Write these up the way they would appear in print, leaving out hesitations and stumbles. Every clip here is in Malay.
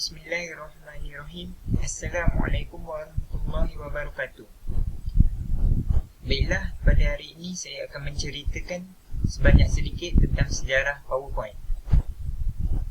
Bismillahirrahmanirrahim. Assalamualaikum warahmatullahi wabarakatuh. Baiklah, pada hari ini saya akan menceritakan sebanyak sedikit tentang sejarah PowerPoint.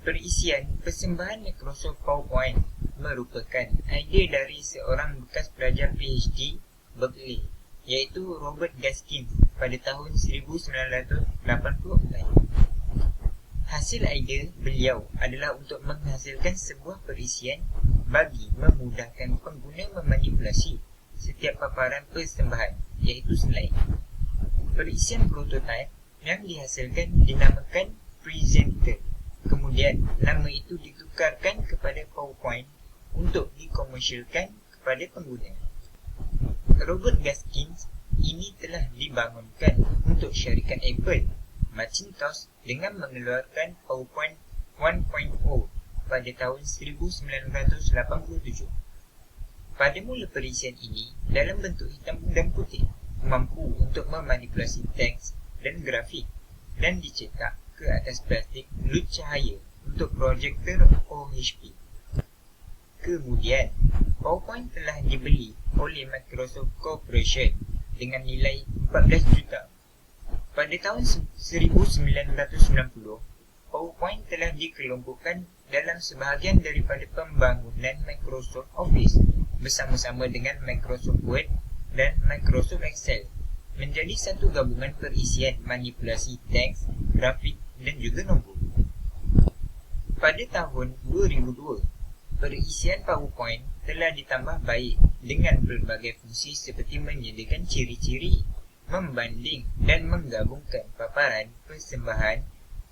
Perisian persembahan Microsoft PowerPoint merupakan idea dari seorang bekas pelajar PhD Berkeley, iaitu Robert Gaskins pada tahun 1984. Hasil idea beliau adalah untuk menghasilkan sebuah perisian bagi memudahkan pengguna memanipulasi setiap paparan persembahan, iaitu slide. Perisian prototipe yang dihasilkan dinamakan Presenter. Kemudian, nama itu ditukarkan kepada PowerPoint untuk dikomersialkan kepada pengguna. Robert Gaskins ini telah dibangunkan untuk syarikat Apple Macintosh dengan mengeluarkan PowerPoint 1.0 pada tahun 1987. Pada mula perisian ini dalam bentuk hitam dan putih, mampu untuk memanipulasi teks dan grafik dan dicetak ke atas plastik lut cahaya untuk projektor OHP. Kemudian, PowerPoint telah dibeli oleh Microsoft Corporation dengan nilai 14 juta. Pada tahun 1990, PowerPoint telah dikelompokkan dalam sebahagian daripada pembangunan Microsoft Office bersama-sama dengan Microsoft Word dan Microsoft Excel menjadi satu gabungan perisian manipulasi teks, grafik dan juga nombor. Pada tahun 2002, perisian PowerPoint telah ditambah baik dengan berbagai fungsi seperti menyediakan ciri-ciri, membanding dan menggabungkan paparan persembahan,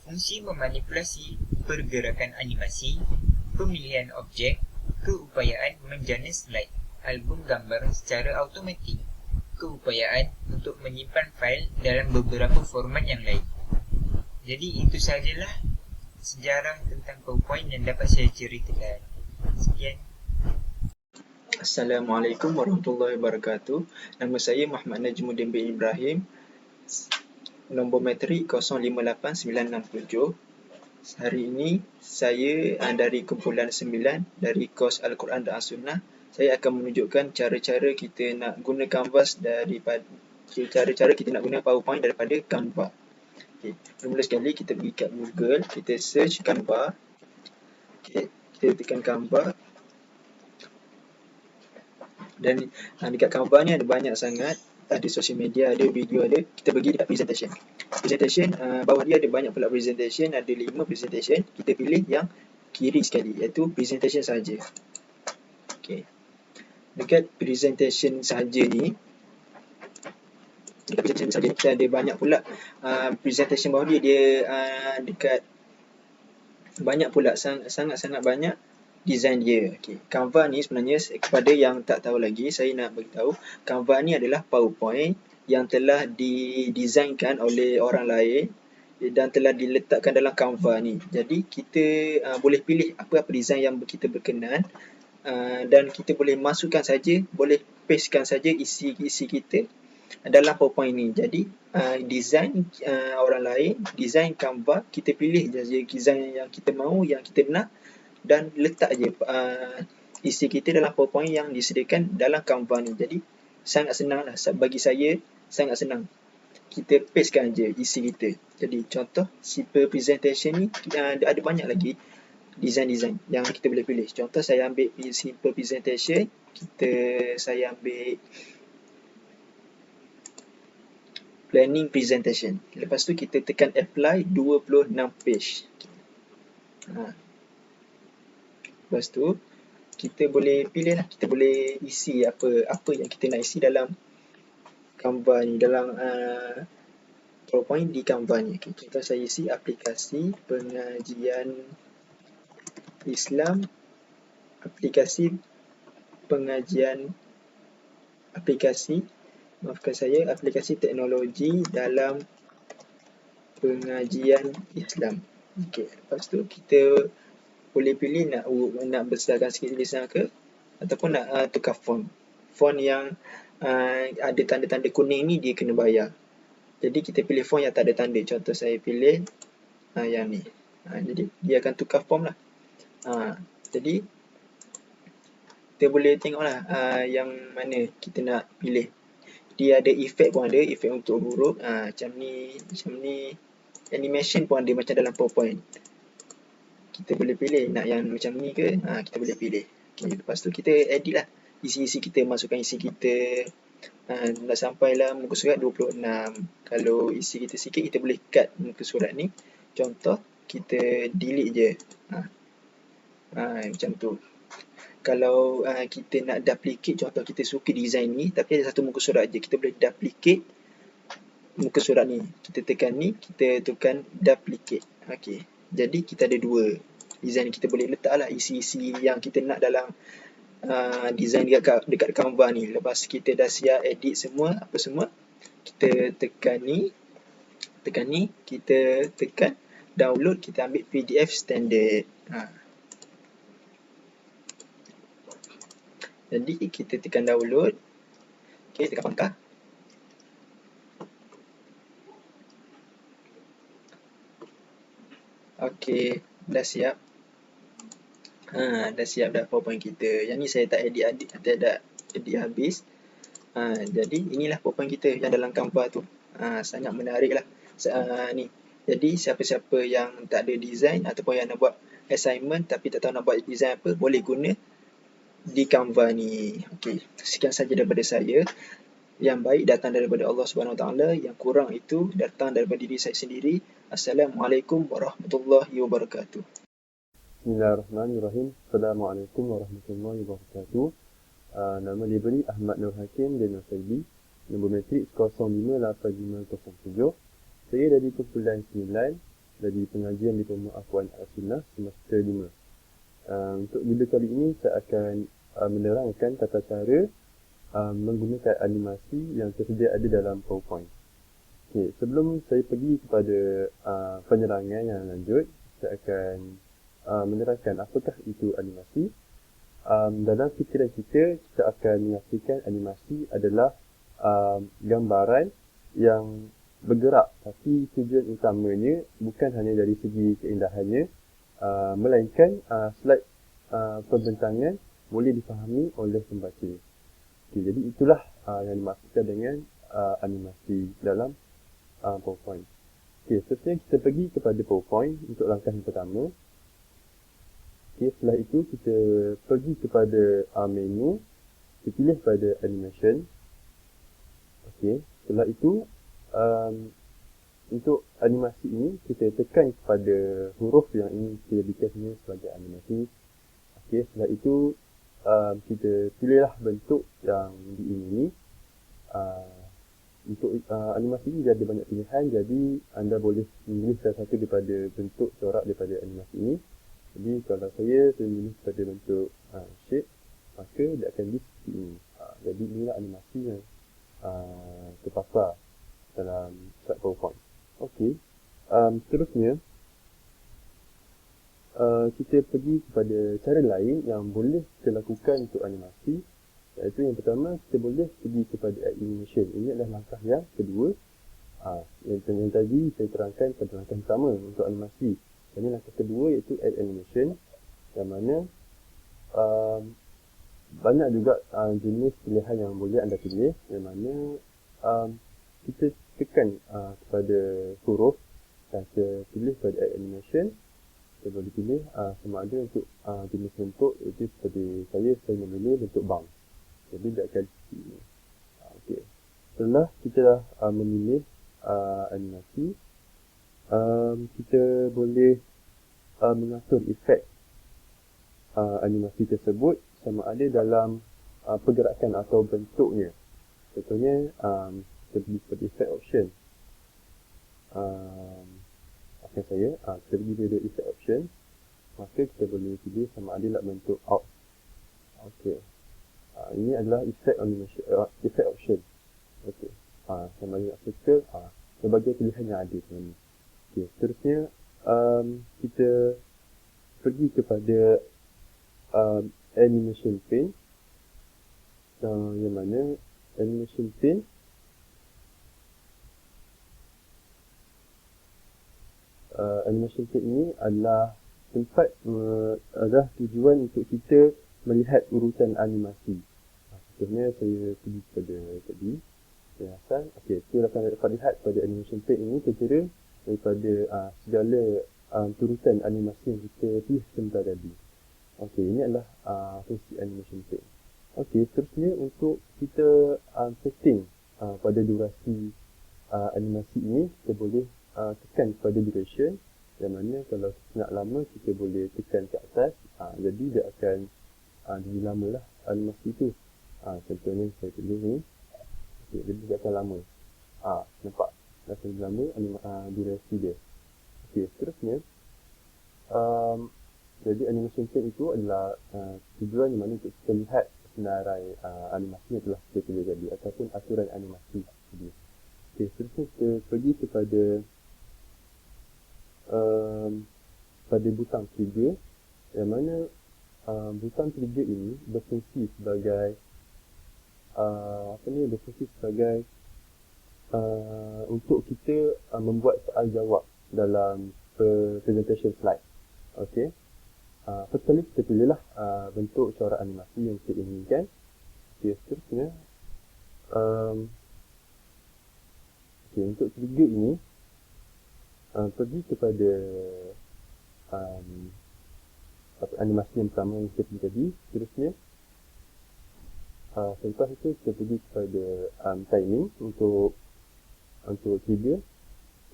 fungsi memanipulasi pergerakan animasi, pemilihan objek, keupayaan menjana slide, album gambar secara automatik, keupayaan untuk menyimpan fail dalam beberapa format yang lain. Jadi itu sajalah sejarah tentang PowerPoint yang dapat saya ceritakan. Sekian. Assalamualaikum warahmatullahi wabarakatuh. Nama saya Muhammad Najmuddin bin Ibrahim. Nombor matrik 058967. Hari ini saya dari kumpulan 9 dari kos Al-Quran dan As-Sunnah. Saya akan menunjukkan cara-cara kita nak guna Canvas daripada cara-cara kita nak guna PowerPoint daripada Canva. Okey, mula sekali kita pergi kat Google, kita search Canva. Okey, kita tekan Canva. Dan dekat Canva ni ada banyak sangat, ada social media, ada video, ada. Kita pergi dekat presentation. Presentation, bawah dia ada banyak pula presentation, ada 5 presentation. Kita pilih yang kiri sekali, iaitu presentation saja. Okey. Dekat presentation saja ni, kita ada banyak pula presentation bawah dia dekat banyak pula, sangat-sangat banyak design dia. Okay. Canva ni sebenarnya, kepada yang tak tahu lagi, saya nak beritahu, Canva ni adalah PowerPoint yang telah didesainkan oleh orang lain dan telah diletakkan dalam Canva ni. Jadi kita boleh pilih apa-apa design yang kita berkenan, dan kita boleh masukkan saja, boleh pastekan saja isi kita dalam PowerPoint ni. Jadi design orang lain, design Canva, kita pilih saja design yang kita mahu, yang kita nak, dan letak je isi kita dalam PowerPoint yang disediakan dalam Canva ni. Jadi sangat senang lah, bagi saya sangat senang. Kita pastekan je isi kita. Jadi contoh simple presentation ni, ada banyak lagi design-design yang kita boleh pilih. Contoh saya ambil simple presentation, saya ambil planning presentation. Lepas tu kita tekan apply 26 page. Lepas tu kita boleh pilih lah, kita boleh isi apa yang kita nak isi dalam Canva ni, dalam PowerPoint di Canva ni. Okay, contoh saya isi aplikasi pengajian Islam, aplikasi teknologi dalam pengajian Islam. Okay, lepas tu kita boleh pilih nak besarkan sikit tulisan ke, ataupun nak tukar font. Font yang ada tanda-tanda kuning ni dia kena bayar. Jadi kita pilih font yang tak ada tanda. Contoh saya pilih yang ni. Jadi dia akan tukar font lah. Jadi kita boleh tengoklah yang mana kita nak pilih. Dia ada efek pun ada, efek untuk huruf. Macam ni. Animation pun ada macam dalam PowerPoint. Kita boleh pilih nak yang macam ni ke, kita boleh pilih. Okay, lepas tu kita edit lah. Isi-isi kita, masukkan isi kita. Dah sampailah muka surat 26. Kalau isi kita sikit, kita boleh cut muka surat ni. Contoh, kita delete je. Macam tu. Kalau kita nak duplicate, contoh kita suka design ni tapi ada satu muka surat je, kita boleh duplicate muka surat ni. Kita tekan ni, kita tekan duplicate. Okey. Jadi kita ada dua design. Kita boleh letaklah isi-isi yang kita nak dalam design dekat Canva ni. Lepas kita dah siap edit semua, apa semua, kita tekan ni, kita tekan download, kita ambil PDF standard. Jadi kita tekan download. Okey, tekan pangkah. Okey, dah siap. Dah siap dah PowerPoint kita. Yang ni saya tak edit habis. Jadi inilah PowerPoint kita yang dalam Canva tu. Sangat menarik lah. Ni. Jadi siapa-siapa yang tak ada design ataupun yang nak buat assignment tapi tak tahu nak buat design apa, boleh guna di Canva ni. Okey, sekian saja daripada saya. Yang baik datang daripada Allah Subhanahu Wa Taala, yang kurang itu datang daripada diri saya sendiri. Assalamualaikum warahmatullahi wabarakatuh. Bismillahirrahmanirrahim. Assalamualaikum warahmatullahi wabarakatuh. Nama diberi Ahmad Nur Hakim bin Nusaybi. Nombor matrik 058507. Saya dari kumpulan 9 dari pengajian Diploma Akhwan As-Sunnah semester 5. Untuk video kali ini saya akan menerangkan tata cara menggunakan animasi yang tersedia ada dalam PowerPoint. Okay, sebelum saya pergi kepada penerangan yang lanjut, saya akan menerangkan apakah itu animasi. Dalam fikiran kita akan menyaksikan animasi adalah gambaran yang bergerak, tapi tujuan utamanya bukan hanya dari segi keindahannya, melainkan slide pembentangan boleh difahami oleh pembaca. Okay, jadi itulah yang dimaksudkan dengan animasi dalam PowerPoint. Okay, seterusnya kita pergi kepada PowerPoint untuk langkah yang pertama. Okay, setelah itu kita pergi kepada menu, kita pilih pada animation. Okay, setelah itu untuk animasi ini kita tekan kepada huruf yang ini kita dikasihnya sebagai animasi. Okay, setelah itu kita pilihlah bentuk yang diingini. Untuk animasi ini dia ada banyak pilihan, jadi anda boleh memilih salah satu daripada bentuk corak daripada animasi ini. Jadi kalau saya memilih pada bentuk shape, maka dia akan di seperti ini. Jadi inilah animasi yang terpapar dalam slide PowerPoint. Okey, seterusnya kita pergi kepada cara lain yang boleh kita lakukan untuk animasi, iaitu yang pertama kita boleh pergi kepada add animation. Ini adalah langkah yang kedua. Yang tadi saya terangkan pada langkah pertama untuk animasi. Ini langkah kedua iaitu add animation, yang mana banyak juga jenis pilihan yang boleh anda pilih, yang mana kita tekan kepada huruf dan kita pilih pada add animation. Kita boleh pilih sama ada untuk jenis bentuk, iaitu seperti saya memilih bentuk bounce. Jadi dia akan seperti ini. Okay. Setelah kita dah memilih animasi, kita boleh mengatur efek animasi tersebut sama ada dalam pergerakan atau bentuknya. Contohnya kita pergi kepada effect option. Kita pergi pada effect option, maka kita boleh pilih sama ada nak bentuk out. Okey. Ini adalah effect animation, effect option. Okey. Sama ada nak circle, berbagai pilihan yang ada sebenarnya. Okey, seterusnya kita pergi kepada animation pane, yang mana animation pane ini adalah tempat adalah tujuan untuk kita melihat urutan animasi. Contohnya saya pergi pada tadi, penjelasan. Okey, kita akan dapat lihat pada animation page ini tertera daripada segala turutan animasi yang kita pilih sebentar tadi. Okey, ini adalah fungsi animation page. Okey, seterusnya untuk kita setting pada durasi animasi ini, kita boleh tekan pada duration, yang mana kalau nak lama kita boleh tekan ke atas, jadi dia akan jadi lama lah animasi tu. Contohnya saya pilih ni, okay, jadi dia akan lama. Nampak? Dia akan lama durasi dia. Okey, seterusnya jadi animation page itu adalah tujuan di mana untuk kita lihat senarai animasi yang telah kita pilih tadi, ataupun aturan animasi tadi. Okey, seterusnya kita pergi kepada pada butang trigger, yang mana butang trigger ini berfungsi sebagai berfungsi sebagai untuk kita membuat soal jawab dalam presentation slide. Okey. First kali kita pilihlah bentuk corak animasi yang kita inginkan. Okey, seterusnya untuk trigger ini pergi kepada animasi yang pertama yang kita pilih tadi. Seterusnya selepas itu kita pergi kepada timing untuk trigger.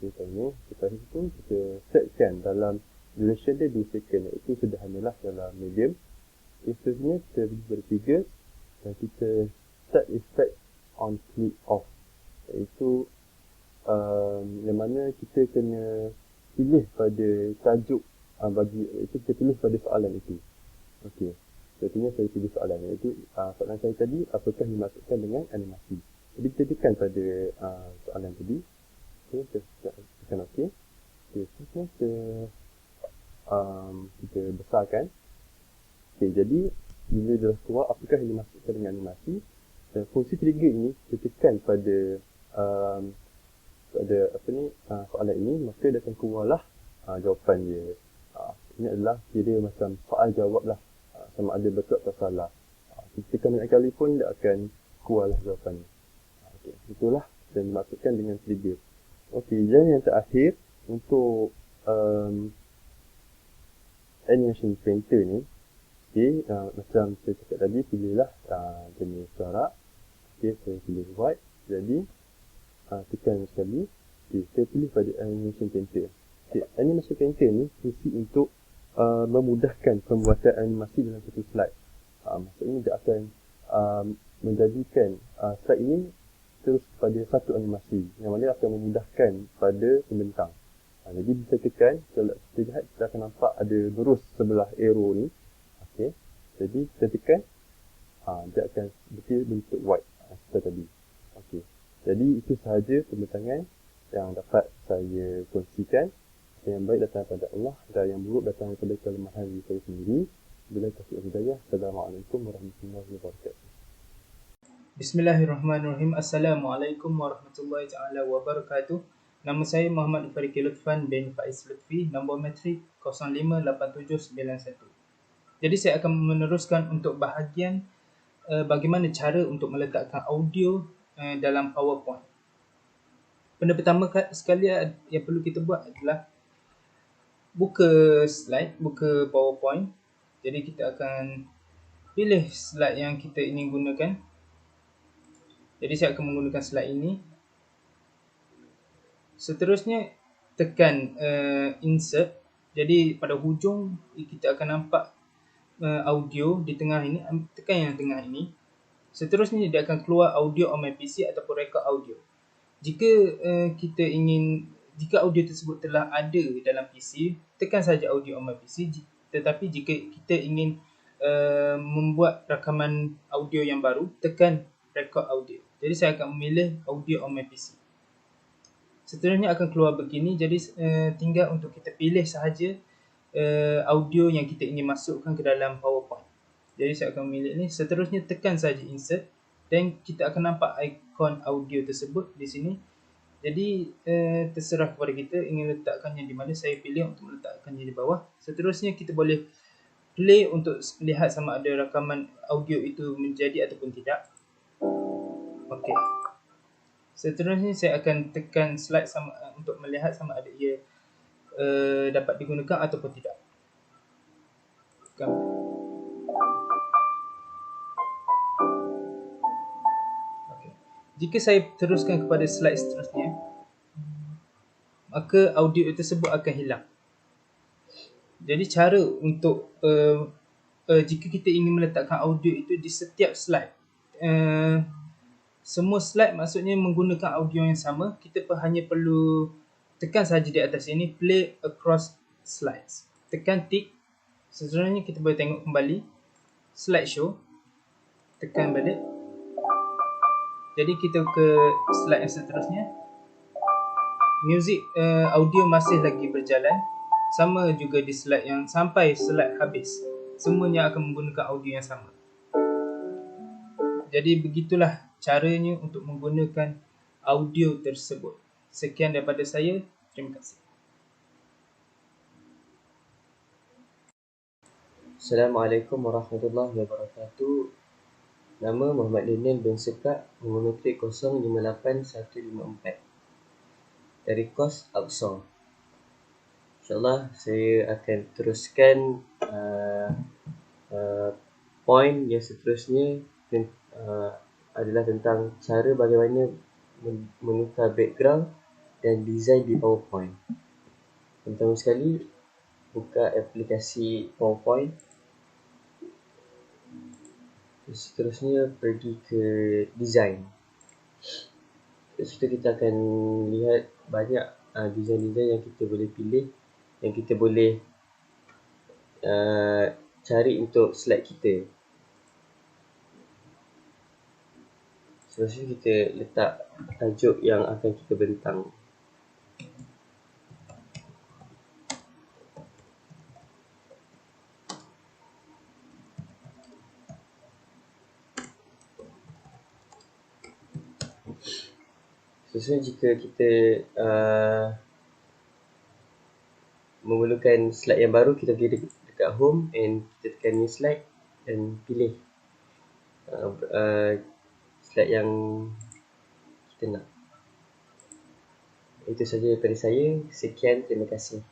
Okay, timing. Lepas itu kita setkan dalam duration dia 2 second, iaitu sederhanalah dalam medium. Okay, seterusnya kita pergi kepada trigger dan kita set effect on click off, iaitu yang mana kita kena pilih pada tajuk iaitu kita pilih pada soalan itu. Okey. Contohnya saya pilih soalan, iaitu soalan saya tadi, apakah dimasukkan dengan animasi. Jadi kita tekan pada soalan tadi. Okey, kita tekan okey. Okey, seterusnya kita besarkan. Okey, jadi bila dah keluar apakah yang dimasukkan dengan animasi, dan fungsi trigger ini kita tekan pada soalan ini, maka dia akan keluarlah jawapan dia. Ini adalah kira macam soal jawab lah, sama ada betul atau salah. Kita tekan banyak kali pun dia akan keluarlah jawapan. Okay, itulah yang dimaksudkan dengan trigger. Okey, dan yang terakhir untuk animation painter ni, okey, macam saya cakap tadi, pilihlah jenis corak. Okey, saya pilih white. Jadi tekan sekali. Okay, saya pilih pada animation painter. Okay, animation painter ni fungsi untuk memudahkan pembuatan animasi dalam satu slide. Maksudnya dia akan menjadikan slide ini terus pada satu animasi, yang mana akan memudahkan pada pembentang. Jadi bisa tekan, kalau kita lihat kita akan nampak ada lurus sebelah arrow ni. Okay, jadi kita tekan, dia akan bentuk white seperti tadi. Okay, jadi itu sahaja pembentangan yang dapat saya kongsikan. Yang baik datang daripada Allah dan yang buruk datang daripada kelemahan diri saya sendiri. Bila taufiq wal hidayah. Assalamualaikum warahmatullahi wabarakatuh. Bismillahirrahmanirrahim. Assalamualaikum warahmatullahi taala wabarakatuh. Nama saya Muhammad Fariki Lutfan bin Faiz Lutfi, nombor matrik 058791. Jadi saya akan meneruskan untuk bahagian bagaimana cara untuk meletakkan audio dalam PowerPoint. Benda pertama sekali yang perlu kita buat adalah buka slide, buka PowerPoint. Jadi kita akan pilih slide yang kita ingin gunakan. Jadi saya akan menggunakan slide ini. Seterusnya tekan insert. Jadi pada hujung kita akan nampak audio di tengah ini. Tekan yang tengah ini. Seterusnya dia akan keluar audio on my PC ataupun record audio. Jika jika audio tersebut telah ada dalam PC, tekan saja audio on my PC. Tetapi jika kita ingin membuat rakaman audio yang baru, tekan record audio. Jadi saya akan memilih audio on my PC. Seterusnya akan keluar begini. Jadi tinggal untuk kita pilih sahaja audio yang kita ingin masukkan ke dalam PowerPoint. Jadi saya akan memilih ini. Seterusnya tekan saja insert dan kita akan nampak ikon audio tersebut di sini. Jadi terserah kepada kita ingin letakkannya di mana. Saya pilih untuk meletakkannya di bawah. Seterusnya kita boleh play untuk lihat sama ada rakaman audio itu menjadi ataupun tidak. Okey. Seterusnya saya akan tekan slide sama untuk melihat sama ada ia dapat digunakan ataupun tidak. Tekan. Okey. Jika saya teruskan kepada slide seterusnya, maka audio tersebut akan hilang. Jadi cara untuk jika kita ingin meletakkan audio itu di setiap slide, semua slide maksudnya menggunakan audio yang sama, kita hanya perlu tekan saja di atas ini, play across slides. Tekan tick, seterusnya kita boleh tengok kembali slideshow, tekan balik. Jadi kita ke slide yang seterusnya. Music audio masih lagi berjalan. Sama juga di slide yang sampai slide habis. Semuanya akan menggunakan audio yang sama. Jadi begitulah caranya untuk menggunakan audio tersebut. Sekian daripada saya. Terima kasih. Assalamualaikum warahmatullahi wabarakatuh. Nama Muhammad Daniel bin Sekak, nombor metrik 058154 dari kos Aqsa. InsyaAllah saya akan teruskan poin yang seterusnya adalah tentang cara bagaimana menukar background dan design di PowerPoint. Pertama sekali, buka aplikasi PowerPoint. Seterusnya pergi ke design. Dari situ kita akan lihat banyak design-design yang kita boleh pilih, yang kita boleh cari untuk slide kita. Seterusnya kita letak tajuk yang akan kita bentang. Seterusnya jika kita memerlukan slide yang baru, kita pergi dekat home and kita tekan new slide dan pilih slide yang kita nak. Itu saja daripada saya. Sekian, terima kasih.